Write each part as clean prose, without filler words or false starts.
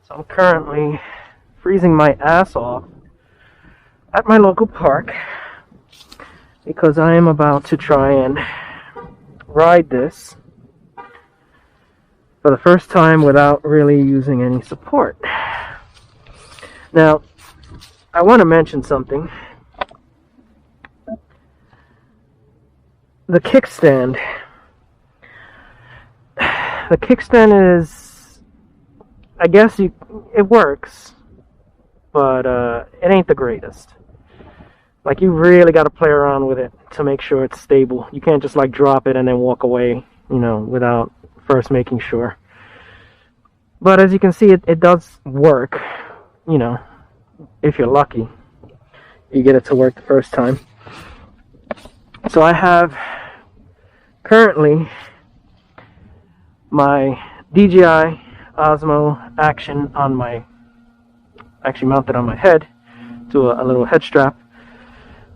So I'm currently freezing my ass off at my local park because I am about to try and ride this for the first time without really using any support. Now, I want to mention something. The kickstand. The kickstand is, I guess it works, but it ain't the greatest. Like, you really got to play around with it to make sure it's stable. You can't just like drop it and then walk away, you know, without first making sure. But as you can see, it does work, you know, if you're lucky. You get it to work the first time. So I have currently my DJI Osmo Action on actually mounted on my head to a little head strap,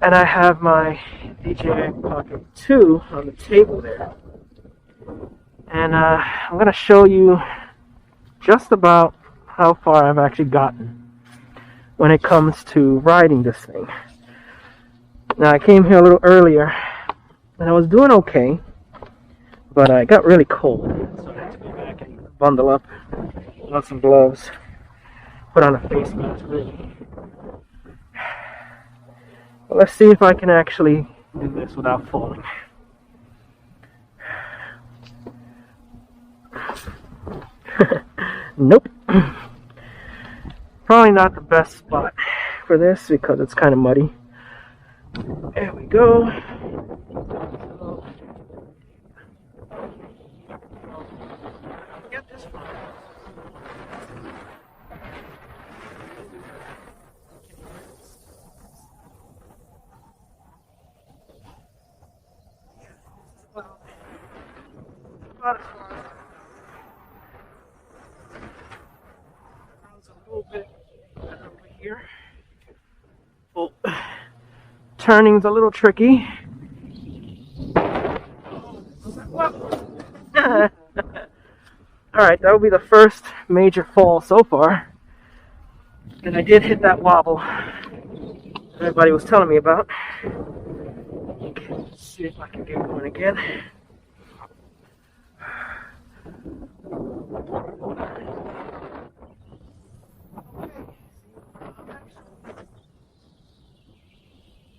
and I have my DJI Pocket 2 on the table there, and I'm going to show you just about how far I've actually gotten when it comes to riding this thing. Now, I came here a little earlier and I was doing okay, but I got really cold, so I had to go back and bundle up, put on some gloves, put on a face mask, really. But let's see if I can actually do this without falling. Nope. Probably not the best spot for this because it's kind of muddy. There we go. Get this one. About as far as a little bit over here. Oh, turning's a little tricky. Alright, that will be the first major fall so far. And I did hit that wobble everybody was telling me about. Let's see if I can get going again.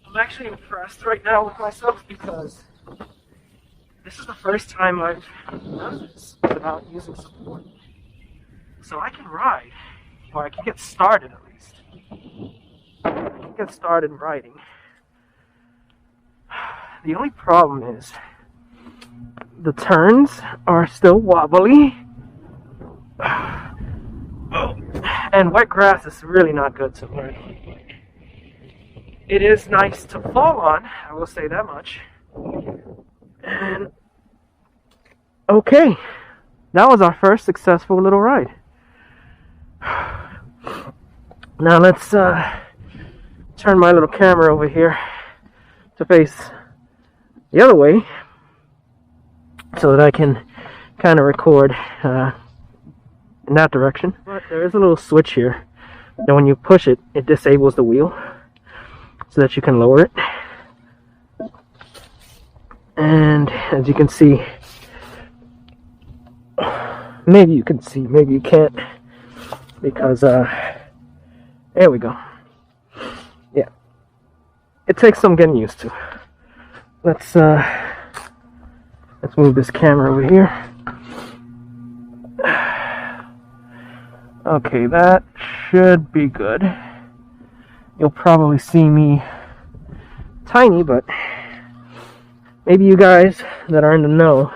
I'm actually impressed right now with myself because this is the first time I've done this without using support. So I can ride, or I can get started at least. I can get started riding. The only problem is the turns are still wobbly. And wet grass is really not good to learn. It is nice to fall on, I will say that much. And okay, that was our first successful little ride. Now let's turn my little camera over here to face the other way so that I can kind of record in that direction. But there is a little switch here, and when you push it, it disables the wheel so that you can lower it. And as you can see, maybe you can see, maybe you can't, because there we go. Yeah, it takes some getting used to. Let's move this camera over here. Okay, that should be good. You'll probably see me tiny, but maybe you guys that are in the know,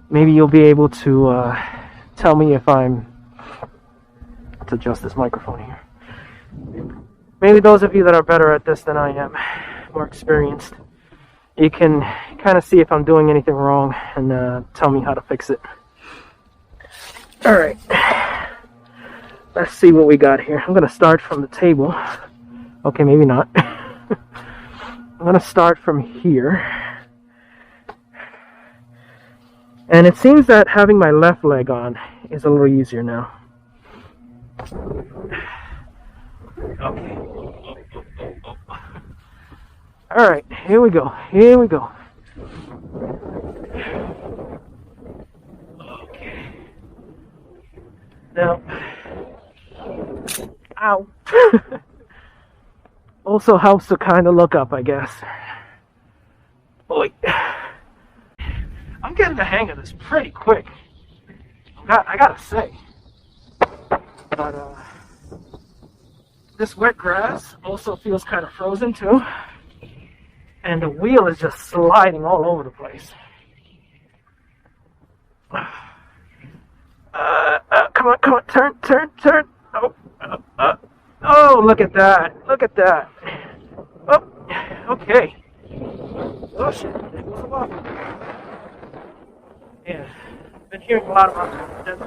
maybe you'll be able to tell me if I'm... Let's adjust this microphone here. Maybe those of you that are better at this than I am, more experienced, you can kind of see if I'm doing anything wrong and tell me how to fix it. Alright, let's see what we got here. I'm going to start from the table. Okay, maybe not. I'm going to start from here. And it seems that having my left leg on is a little easier now. Okay. Alright, here we go. Here we go. Okay. Now, ow. Also helps to kind of look up, I guess. Boy. I'm getting the hang of this pretty quick. I gotta say. But, this wet grass also feels kind of frozen too. And the wheel is just sliding all over the place. Come on, come on, turn. Oh, look at that. Look at that. Oh, okay. Oh, shit. There goes the waffle. Yeah, been hearing a lot about that.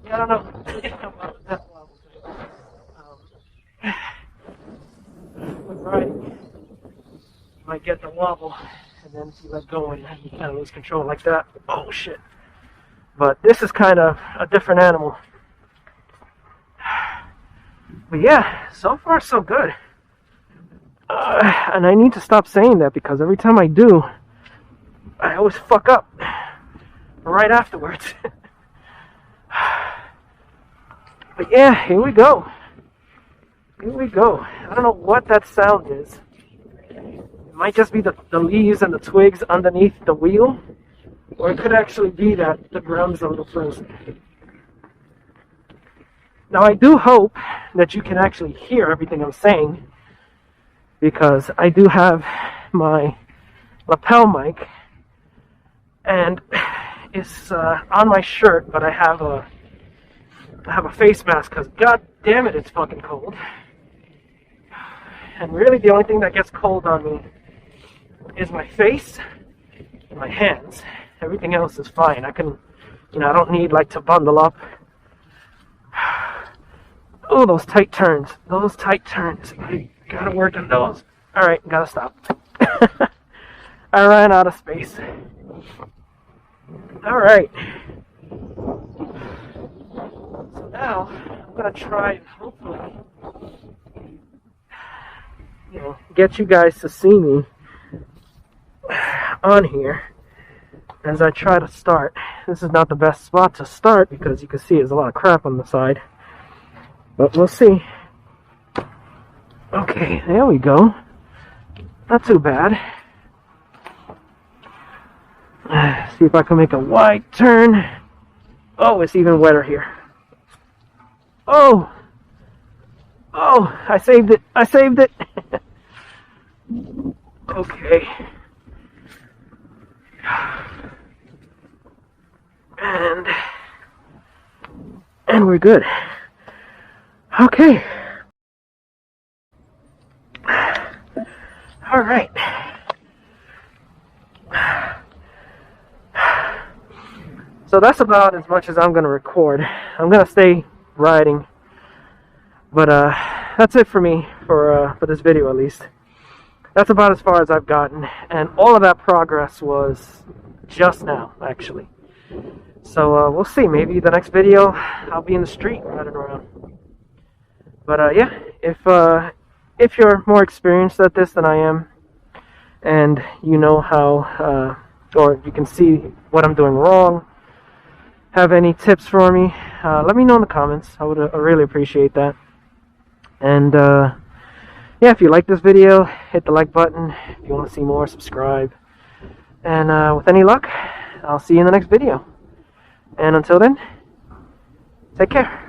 Yeah, I don't know about that wobble thing. With riding, you might get the wobble, and then if you let go and you kind of lose control like that. Oh, shit. But this is kind of a different animal. But yeah, so far so good. And I need to stop saying that because every time I do, I always fuck up right afterwards. But yeah, here we go. Here we go. I don't know what that sound is. It might just be the leaves and the twigs underneath the wheel. Or it could actually be that the ground's a little frozen. Now I do hope that you can actually hear everything I'm saying, because I do have my lapel mic and it's on my shirt, but I have a face mask because god damn it, it's fucking cold. And really the only thing that gets cold on me is my face and my hands. Everything else is fine. I can, I don't need like to bundle up. Oh, those tight turns. Those tight turns. I gotta work on those. Alright, gotta stop. I ran out of space. Alright. So now, I'm gonna try and hopefully, get you guys to see me on here as I try to start. This is not the best spot to start because you can see there's a lot of crap on the side. But we'll see. Okay, there we go. Not too bad. See if I can make a wide turn. Oh, it's even wetter here. Oh! Oh, I saved it. I saved it. Okay. And we're good. Okay. All right. So that's about as much as I'm going to record. I'm going to stay riding. But that's it for me for this video at least. That's about as far as I've gotten. And all of that progress was just now, actually. So we'll see. Maybe the next video I'll be in the street riding around. But yeah, if you're more experienced at this than I am, and you know how, or you can see what I'm doing wrong, have any tips for me, let me know in the comments. I would really appreciate that. And yeah, if you like this video, hit the like button. If you want to see more, subscribe. And with any luck, I'll see you in the next video. And until then, take care.